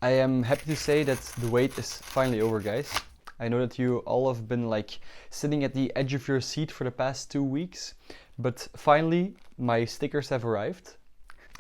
I am happy to say that the wait is finally over, guys. I know that you all have been like sitting at the edge of your seat for the past 2 weeks, but finally my stickers have arrived.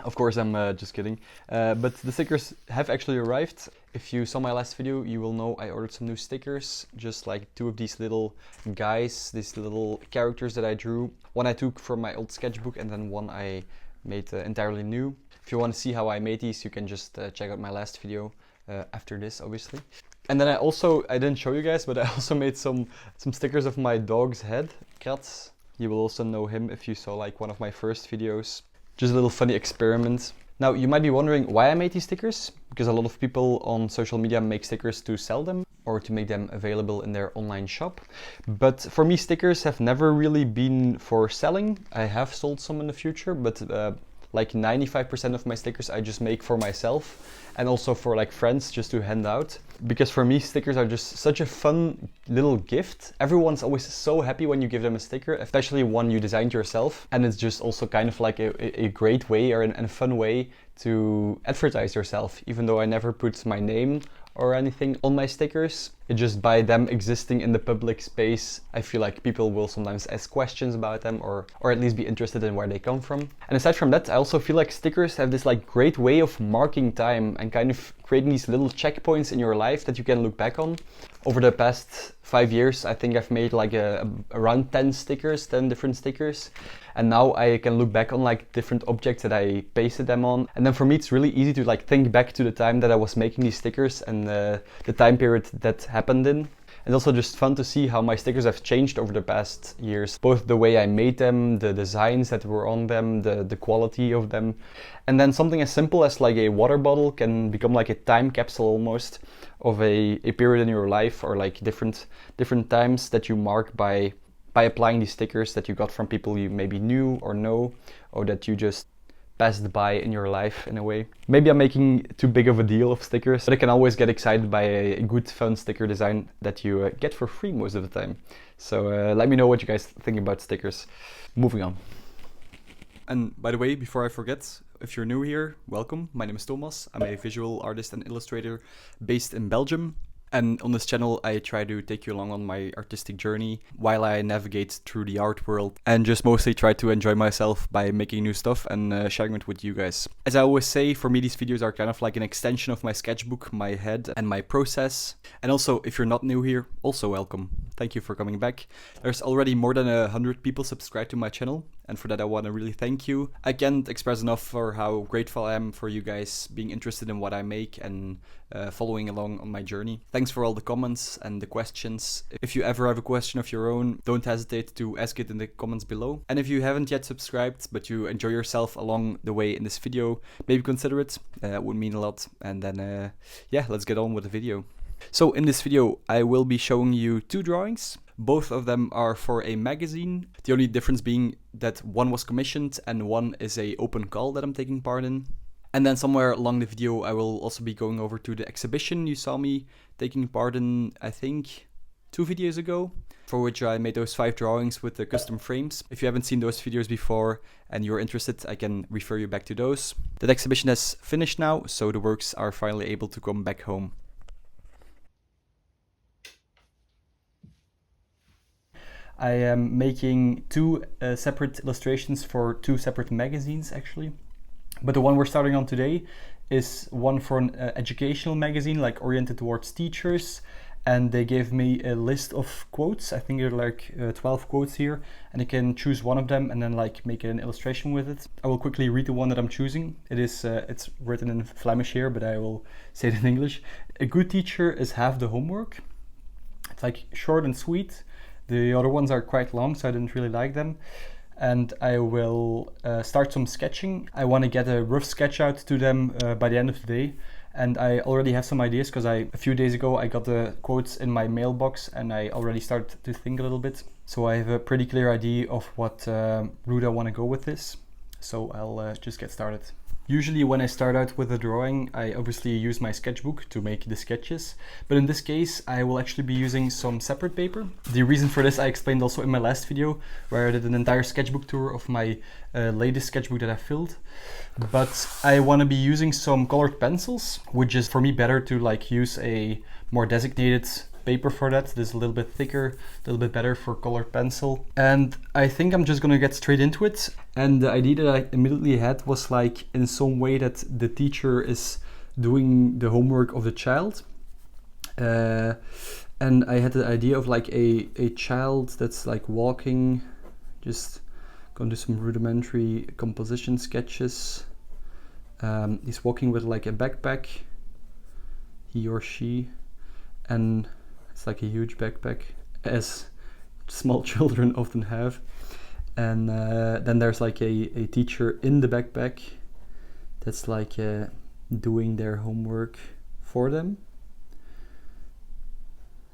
Of course, I'm just kidding, but the stickers have actually arrived. If you saw my last video, you will know I ordered some new stickers, just like 2 of these little guys, these little characters that I drew. One I took from my old sketchbook and then one I made entirely new. If you want to see how I made these, you can just check out my last video after this, obviously. And then I didn't show you guys, but I also made some stickers of my dog's head, Kratz. You will also know him if you saw like one of my first videos. Just a little funny experiment. Now, you might be wondering why I made these stickers, because a lot of people on social media make stickers to sell them or to make them available in their online shop. But for me, stickers have never really been for selling. I have sold some in the future, but like 95% of my stickers I just make for myself and also for like friends just to hand out. Because for me, stickers are just such a fun little gift. Everyone's always so happy when you give them a sticker, especially one you designed yourself. And it's just also kind of like a great way and a fun way to advertise yourself. Even though I never put my name or anything on my stickers, it just by them existing in the public space, I feel like people will sometimes ask questions about them or at least be interested in where they come from. And aside from that, I also feel like stickers have this like great way of marking time and kind of creating these little checkpoints in your life that you can look back on. Over the past 5 years, I think I've made like around 10 different stickers. And now I can look back on like different objects that I pasted them on. And then for me, it's really easy to like think back to the time that I was making these stickers and the time period that happened in. It's also just fun to see how my stickers have changed over the past years. Both the way I made them, the designs that were on them, the quality of them. And then something as simple as like a water bottle can become like a time capsule almost of a period in your life, or like different times that you mark by applying these stickers that you got from people you maybe knew or know, or that you just passed by in your life in a way. Maybe I'm making too big of a deal of stickers, but I can always get excited by a good fun sticker design that you get for free most of the time. So let me know what you guys think about stickers. Moving on. And by the way, before I forget, if you're new here, welcome. My name is Thomas. I'm a visual artist and illustrator based in Belgium. And on this channel, I try to take you along on my artistic journey while I navigate through the art world and just mostly try to enjoy myself by making new stuff and sharing it with you guys. As I always say, for me, these videos are kind of like an extension of my sketchbook, my head and my process. And also, if you're not new here, also welcome. Thank you for coming back. There's already more than 100 people subscribed to my channel, and for that I want to really thank you. I can't express enough for how grateful I am for you guys being interested in what I make and following along on my journey. Thanks for all the comments and the questions. If you ever have a question of your own, don't hesitate to ask it in the comments below. And if you haven't yet subscribed, but you enjoy yourself along the way in this video, maybe consider it. That would mean a lot. And then, yeah, let's get on with the video. So in this video, I will be showing you 2 drawings. Both of them are for a magazine. The only difference being that one was commissioned and one is an open call that I'm taking part in. And then somewhere along the video, I will also be going over to the exhibition you saw me taking part in, I think, 2 videos ago, for which I made those 5 drawings with the custom frames. If you haven't seen those videos before and you're interested, I can refer you back to those. That exhibition has finished now, so the works are finally able to come back home. I am making 2 separate illustrations for 2 separate magazines actually. But the one we're starting on today is one for an educational magazine, like oriented towards teachers. And they gave me a list of quotes. I think there are like 12 quotes here, and I can choose one of them and then like make an illustration with it. I will quickly read the one that I'm choosing. It's written in Flemish here, but I will say it in English. A good teacher is half the homework. It's like short and sweet. The other ones are quite long, so I didn't really like them. And I will start some sketching. I want to get a rough sketch out to them by the end of the day. And I already have some ideas because a few days ago I got the quotes in my mailbox and I already started to think a little bit. So I have a pretty clear idea of what route I want to go with this. So I'll just get started. Usually when I start out with a drawing, I obviously use my sketchbook to make the sketches, but in this case I will actually be using some separate paper. The reason for this I explained also in my last video, where I did an entire sketchbook tour of my latest sketchbook that I filled. But I want to be using some colored pencils, which is for me better to like use a more designated paper for that. This is a little bit thicker, a little bit better for colored pencil. And I think I'm just gonna get straight into it. And the idea that I immediately had was like in some way that the teacher is doing the homework of the child. And I had the idea of like a child that's like walking, just going to some rudimentary composition sketches. He's walking with like a backpack, he or she, and it's like a huge backpack, as small children often have. And then there's like a teacher in the backpack that's like doing their homework for them.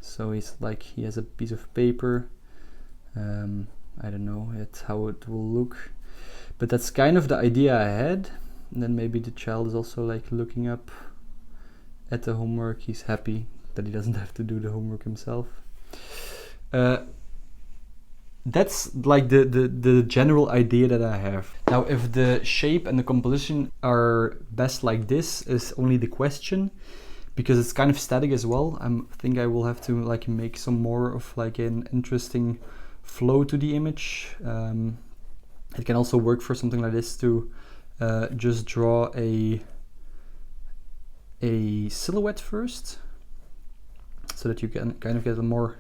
So he's like, he has a piece of paper. I don't know yet how it will look, but that's kind of the idea I had. And then maybe the child is also like looking up at the homework. He's happy that he doesn't have to do the homework himself. That's like the general idea that I have. Now, if the shape and the composition are best like this is only the question, because it's kind of static as well. I think I will have to like make some more of like an interesting flow to the image. It can also work for something like this to just draw a silhouette first, so that you can kind of get a more,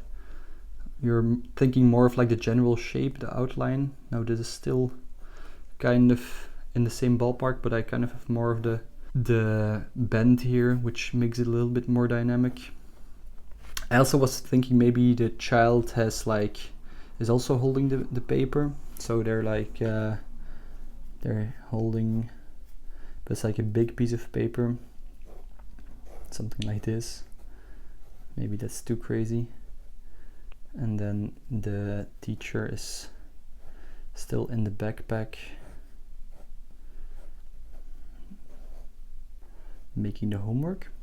you're thinking more of like the general shape, the outline. Now this is still kind of in the same ballpark, but I kind of have more of the bend here, which makes it a little bit more dynamic. I also was thinking maybe the child has like, is also holding the paper, so they're like they're holding, but it's like a big piece of paper, something like this. Maybe that's too crazy. And then the teacher is still in the backpack, making the homework.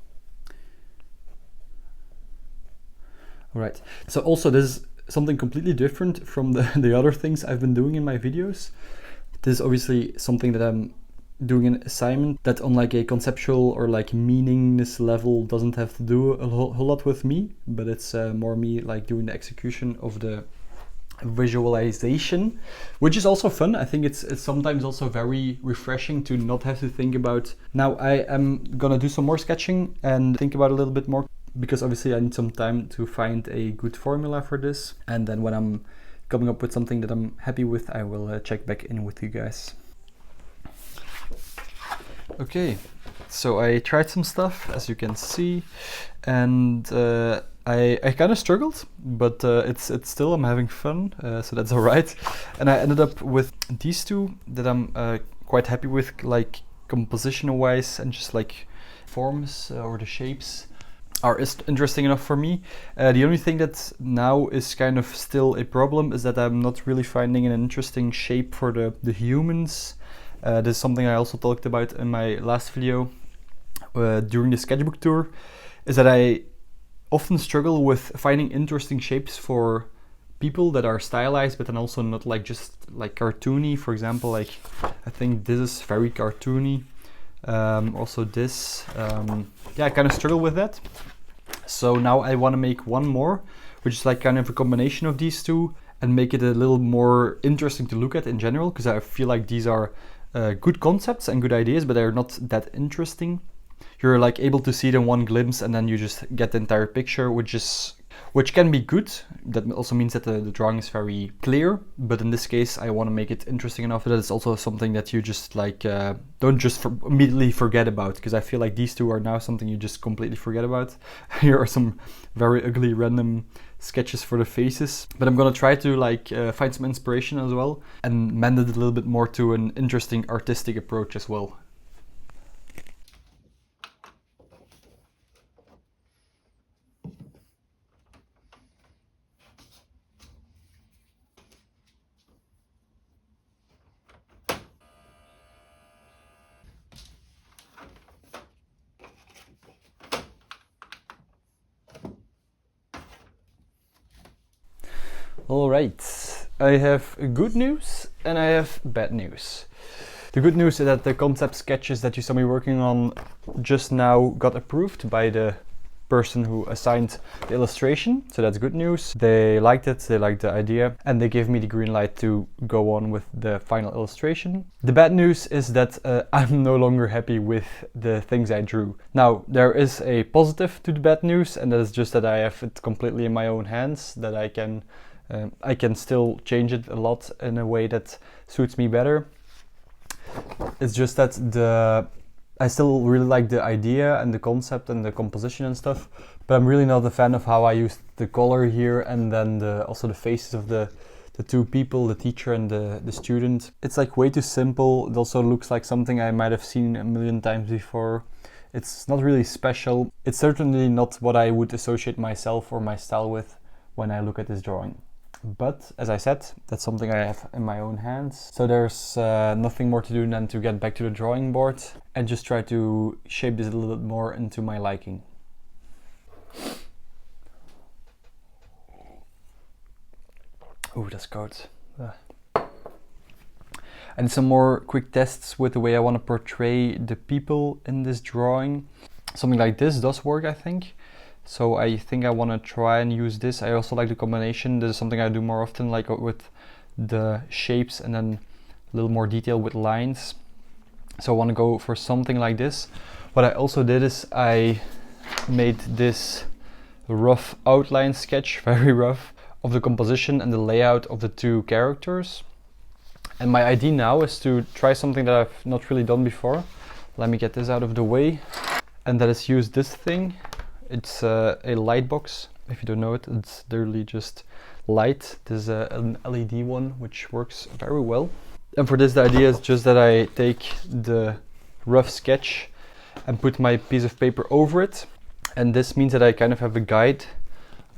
All right, so also this is something completely different from the other things I've been doing in my videos. This is obviously something that I'm doing an assignment that on like a conceptual or like meaningless level doesn't have to do a whole lot with me, but it's more me like doing the execution of the visualization, which is also fun. I think it's sometimes also very refreshing to not have to think about. Now I am gonna do some more sketching and think about it a little bit more, because obviously I need some time to find a good formula for this, and then when I'm coming up with something that I'm happy with, I will check back in with you guys. Okay, so I tried some stuff, as you can see, and I kind of struggled, but it's still, I'm having fun, so that's all right. And I ended up with these two that I'm quite happy with, like compositional wise, and just like forms or the shapes are interesting enough for me. The only thing that now is kind of still a problem is that I'm not really finding an interesting shape for the humans. This is something I also talked about in my last video during the sketchbook tour, is that I often struggle with finding interesting shapes for people that are stylized, but then also not like just like cartoony. For example, like I think this is very cartoony. Also this, yeah, I kind of struggle with that. So now I want to make one more, which is like kind of a combination of these two, and make it a little more interesting to look at in general, because I feel like these are good concepts and good ideas, but they're not that interesting. You're like able to see it in one glimpse, and then you just get the entire picture, which can be good. That also means that the drawing is very clear, but in this case I want to make it interesting enough that it's also something that you just like don't just immediately forget about, because I feel like these two are now something you just completely forget about. Here are some very ugly random sketches for the faces, but I'm gonna try to like find some inspiration as well and mend it a little bit more to an interesting artistic approach as well. Alright, I have good news and I have bad news. The good news is that the concept sketches that you saw me working on just now got approved by the person who assigned the illustration, so that's good news. They liked it, they liked the idea, and they gave me the green light to go on with the final illustration. The bad news is that I'm no longer happy with the things I drew. Now, there is a positive to the bad news, and that is just that I have it completely in my own hands, that I can still change it a lot in a way that suits me better. It's just that I still really like the idea and the concept and the composition and stuff, but I'm really not a fan of how I used the color here and then also the faces of the two people, the teacher and the student. It's like way too simple. It also looks like something I might have seen a million times before. It's not really special. It's certainly not what I would associate myself or my style with when I look at this drawing. But as I said, that's something I have in my own hands. So there's nothing more to do than to get back to the drawing board and just try to shape this a little bit more into my liking. Oh, that's cold. And some more quick tests with the way I want to portray the people in this drawing. Something like this does work, I think. So I think I want to try and use this. I also like the combination. This is something I do more often, like with the shapes and then a little more detail with lines. So I want to go for something like this. What I also did is I made this rough outline sketch, very rough, of the composition and the layout of the two characters. And my idea now is to try something that I've not really done before. Let me get this out of the way. And that is use this thing. It's a light box. If you don't know it, it's literally just light. This is an LED one, which works very well. And for this, the idea is just that I take the rough sketch and put my piece of paper over it. And this means that I kind of have a guide.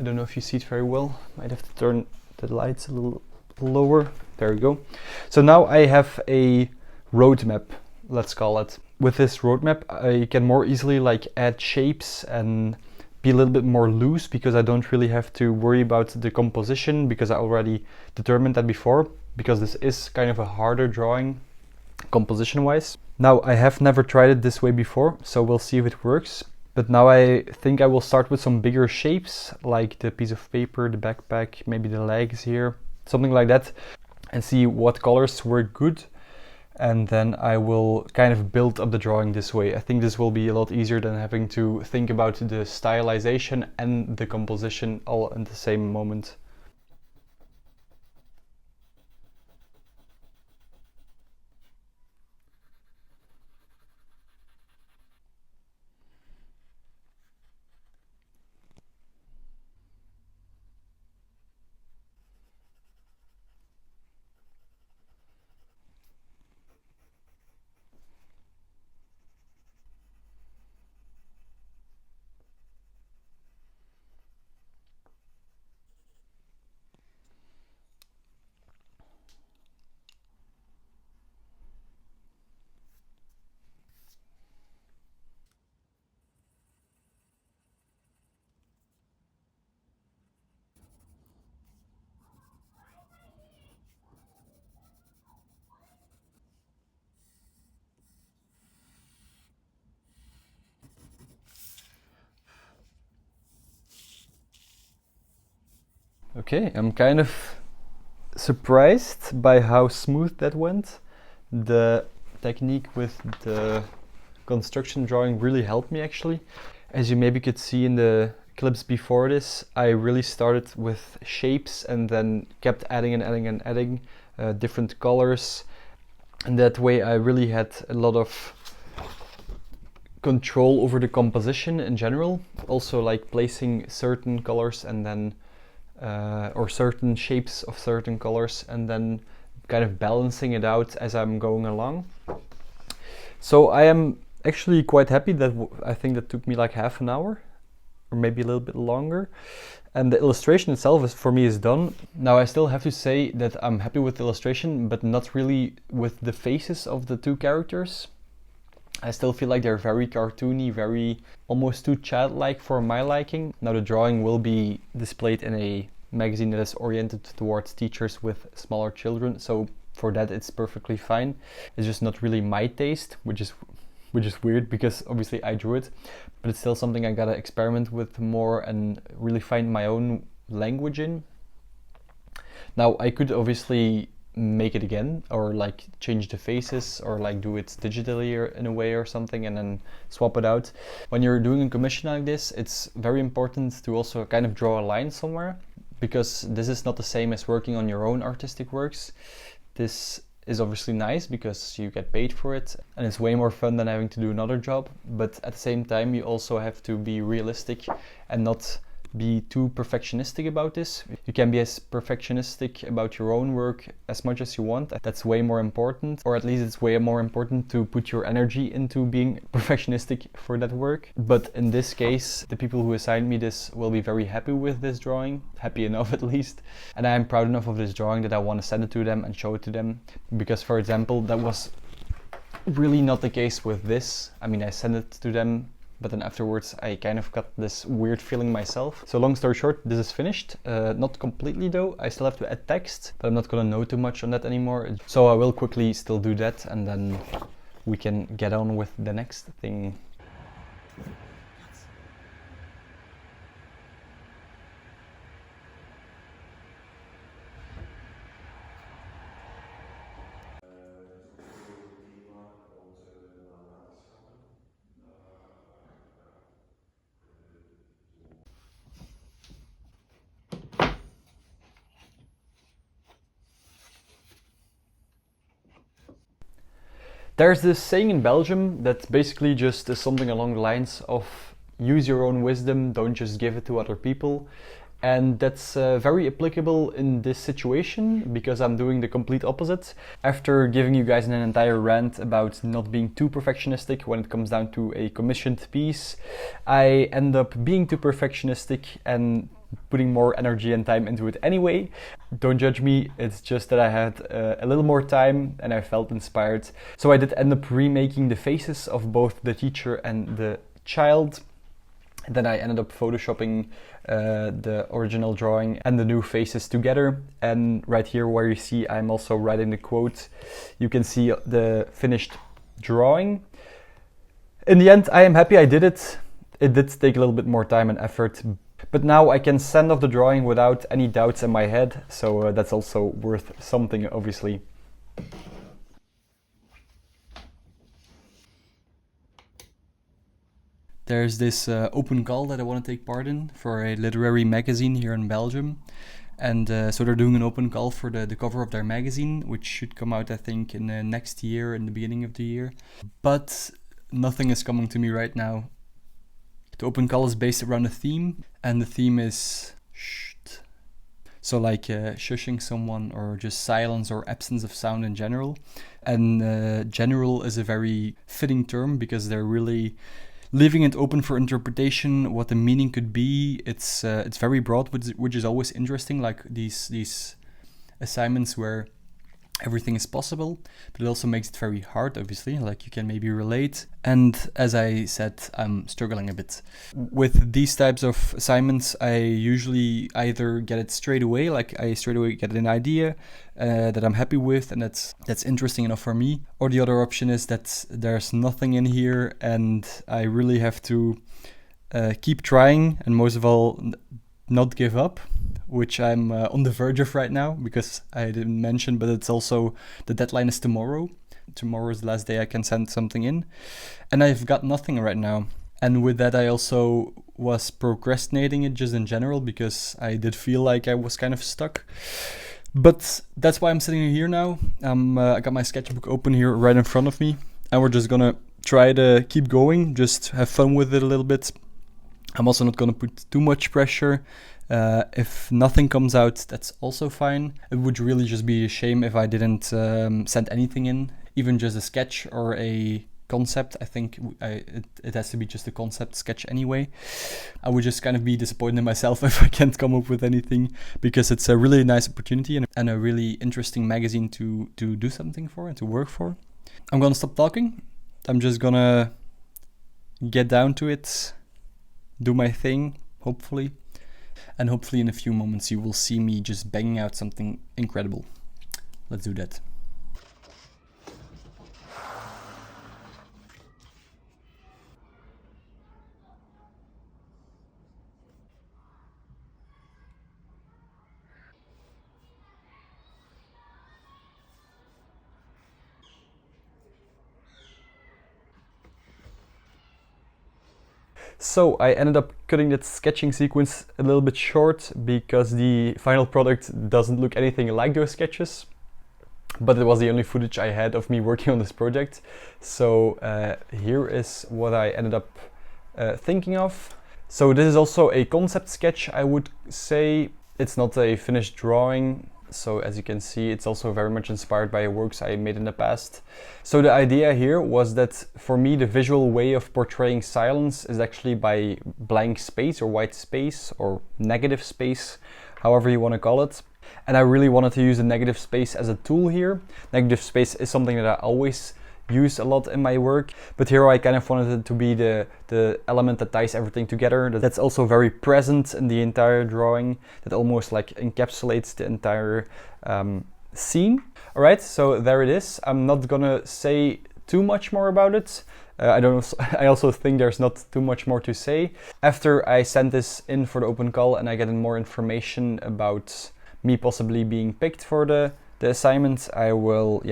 I don't know if you see it very well. Might have to turn the lights a little lower. There we go. So now I have a roadmap, let's call it. With this roadmap, I can more easily like add shapes and be a little bit more loose because I don't really have to worry about the composition because I already determined that before, because this is kind of a harder drawing composition wise. Now, I have never tried it this way before, so we'll see if it works. But now I think I will start with some bigger shapes, like the piece of paper, the backpack, maybe the legs here, something like that, and see what colors work good. And then I will kind of build up the drawing this way. I think this will be a lot easier than having to think about the stylization and the composition all in the same moment. Okay, I'm kind of surprised by how smooth that went. The technique with the construction drawing really helped me actually. As you maybe could see in the clips before this, I really started with shapes and then kept adding and adding and adding different colors. And that way I really had a lot of control over the composition in general. Also like placing certain colors and then or certain shapes of certain colors and then kind of balancing it out as I'm going along. So I am actually quite happy that I think that took me like half an hour or maybe a little bit longer. And the illustration itself is, for me, is done. Now I still have to say that I'm happy with the illustration, but not really with the faces of the two characters. I still feel like they're very cartoony, very almost too childlike for my liking. Now the drawing will be displayed in a magazine that is oriented towards teachers with smaller children, so for that it's perfectly fine. It's just not really my taste, which is weird because obviously I drew it, but it's still something I gotta experiment with more and really find my own language in. Now I could obviously make it again, or like change the faces, or like do it digitally or in a way or something, and then swap it out. When you're doing a commission like this, it's very important to also kind of draw a line somewhere, because this is not the same as working on your own artistic works. This is obviously nice because you get paid for it and it's way more fun than having to do another job, but at the same time you also have to be realistic and not be too perfectionistic about this. You can be as perfectionistic about your own work as much as you want. That's way more important, or at least it's way more important to put your energy into being perfectionistic for that work. But in this case, the people who assigned me this will be very happy with this drawing, happy enough at least. And I am proud enough of this drawing that I want to send it to them and show it to them. Because, for example, that was really not the case with this. I mean, I sent it to them, but then afterwards I kind of got this weird feeling myself. So long story short, this is finished. Not completely though, I still have to add text, but I'm not gonna know too much on that anymore. So I will quickly still do that, and then we can get on with the next thing. There's this saying in Belgium that basically just is something along the lines of use your own wisdom, don't just give it to other people. And that's very applicable in this situation, because I'm doing the complete opposite. After giving you guys an entire rant about not being too perfectionistic when it comes down to a commissioned piece, I end up being too perfectionistic and putting more energy and time into it anyway. Don't judge me, it's just that I had a little more time and I felt inspired. So I did end up remaking the faces of both the teacher and the child. Then I ended up photoshopping the original drawing and the new faces together. And right here where you see I'm also writing the quote, you can see the finished drawing. In the end, I am happy I did it. It did take a little bit more time and effort, but now I can send off the drawing without any doubts in my head, so that's also worth something, obviously. There's this open call that I want to take part in for a literary magazine here in Belgium. And so they're doing an open call for the cover of their magazine, which should come out, I think, in the next year, in the beginning of the year. But nothing is coming to me right now. The open call is based around a theme, and the theme is shh. So like shushing someone, or just silence or absence of sound in general. And general is a very fitting term because they're really leaving it open for interpretation, what the meaning could be. It's very broad, which is always interesting, like these assignments where everything is possible, but it also makes it very hard, obviously, like you can maybe relate. And as I said, I'm struggling a bit. With these types of assignments, I usually either get it straight away, like I straight away get an idea that I'm happy with and that's interesting enough for me. Or the other option is that there's nothing in here and I really have to keep trying, and most of all, not give up, which I'm on the verge of right now, because I didn't mention, but it's also, the deadline is tomorrow. Tomorrow is the last day I can send something in, and I've got nothing right now. And with that, I also was procrastinating it just in general, because I did feel like I was kind of stuck. But that's why I'm sitting here now. I got my sketchbook open here right in front of me, and we're just gonna try to keep going, just have fun with it a little bit. I'm also not gonna put too much pressure. If nothing comes out, that's also fine. It would really just be a shame if I didn't send anything in, even just a sketch or a concept. I think it has to be just a concept sketch anyway. I would just kind of be disappointed in myself if I can't come up with anything, because it's a really nice opportunity and a really interesting magazine to do something for and to work for. I'm gonna stop talking. I'm just gonna get down to it, do my thing, hopefully. And hopefully in a few moments you will see me just banging out something incredible. Let's do that. So I ended up cutting that sketching sequence a little bit short because the final product doesn't look anything like those sketches. But it was the only footage I had of me working on this project. So here is what I ended up thinking of. So this is also a concept sketch, I would say. It's not a finished drawing. So as you can see, it's also very much inspired by works I made in the past. So the idea here was that for me, the visual way of portraying silence is actually by blank space or white space or negative space, however you want to call it. And I really wanted to use the negative space as a tool here. Negative space is something that I always use a lot in my work, but here I kind of wanted it to be the element that ties everything together. That's also very present in the entire drawing, that almost like encapsulates the entire scene. All right, so there it is. I'm not gonna say too much more about it. I also think there's not too much more to say. After I send this in for the open call and I get more information about me possibly being picked for the assignment, I will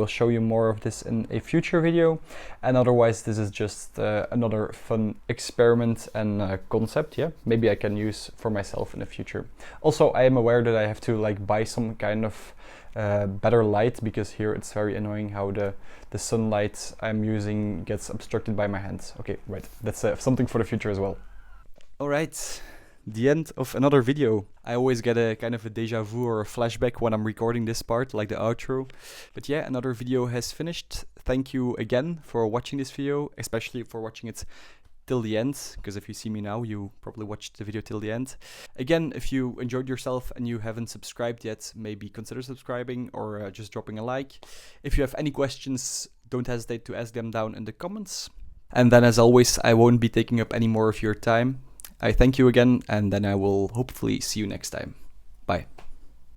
show you more of this in a future video. And otherwise, this is just another fun experiment and concept. Yeah, maybe I can use for myself in the future. Also, I am aware that I have to like buy some kind of better light, because here it's very annoying how the sunlight I'm using gets obstructed by my hands. Okay, right, that's something for the future as well. All right. The end of another video. I always get a kind of a deja vu or a flashback when I'm recording this part, like the outro. But yeah, another video has finished. Thank you again for watching this video, especially for watching it till the end, because if you see me now, you probably watched the video till the end. Again, if you enjoyed yourself and you haven't subscribed yet, maybe consider subscribing or just dropping a like. If you have any questions, don't hesitate to ask them down in the comments. And then as always, I won't be taking up any more of your time. I thank you again, and then I will hopefully see you next time. Bye.